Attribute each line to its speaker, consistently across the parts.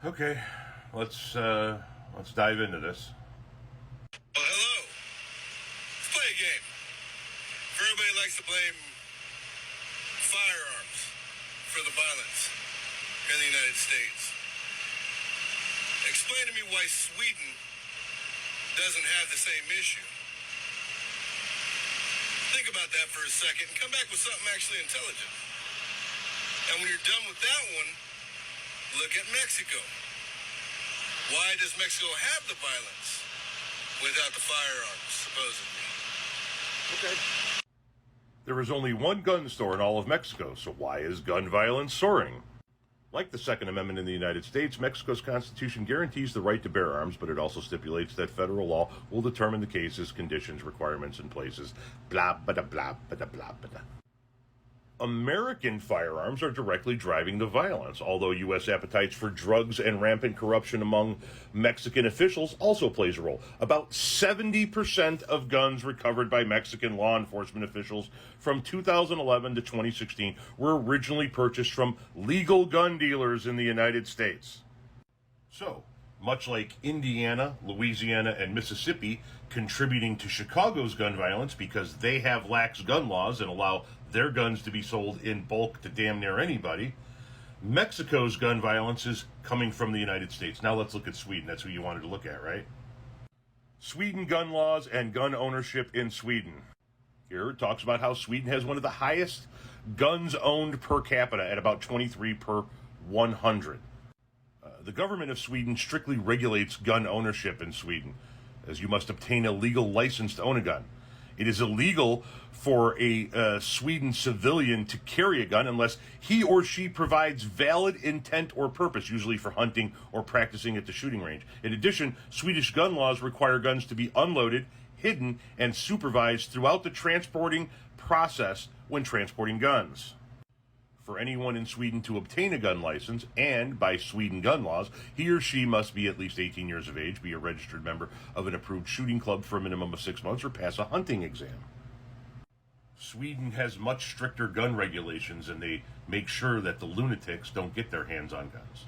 Speaker 1: Okay, let's dive into this.
Speaker 2: Well, hello. Let's play a game. Everybody likes to blame firearms for the violence in the United States. Explain to me why Sweden doesn't have the same issue. Think about that for a second and come back with something actually intelligent. And when you're done with that one, look at Mexico. Why does Mexico have the violence without the firearms, supposedly?
Speaker 1: Okay. There is only one gun store in all of Mexico, so why is gun violence soaring? Like the Second Amendment in the United States, Mexico's Constitution guarantees the right to bear arms, but it also stipulates that federal law will determine the cases, conditions, requirements, and places. Blah, blah, blah, blah, blah, blah. American firearms are directly driving the violence, although U.S. appetites for drugs and rampant corruption among Mexican officials also plays a role. About 70% of guns recovered by Mexican law enforcement officials from 2011 to 2016 were originally purchased from legal gun dealers in the United States. So, much like Indiana, Louisiana, and Mississippi contributing to Chicago's gun violence because they have lax gun laws and allow their guns to be sold in bulk to damn near anybody, Mexico's gun violence is coming from the United States. Now let's look at Sweden. That's who you wanted to look at, right? Sweden gun laws and gun ownership in Sweden. Here it talks about how Sweden has one of the highest guns owned per capita at about 23 per 100. The government of Sweden strictly regulates gun ownership in Sweden, as you must obtain a legal license to own a gun. It is illegal for a Sweden civilian to carry a gun unless he or she provides valid intent or purpose, usually for hunting or practicing at the shooting range. In addition, Swedish gun laws require guns to be unloaded, hidden, and supervised throughout the transporting process when transporting guns. For anyone in Sweden to obtain a gun license, and by Sweden gun laws, he or she must be at least 18 years of age, be a registered member of an approved shooting club for a minimum of 6 months, or pass a hunting exam. Sweden has much stricter gun regulations, and they make sure that the lunatics don't get their hands on guns.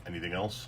Speaker 1: Anything else?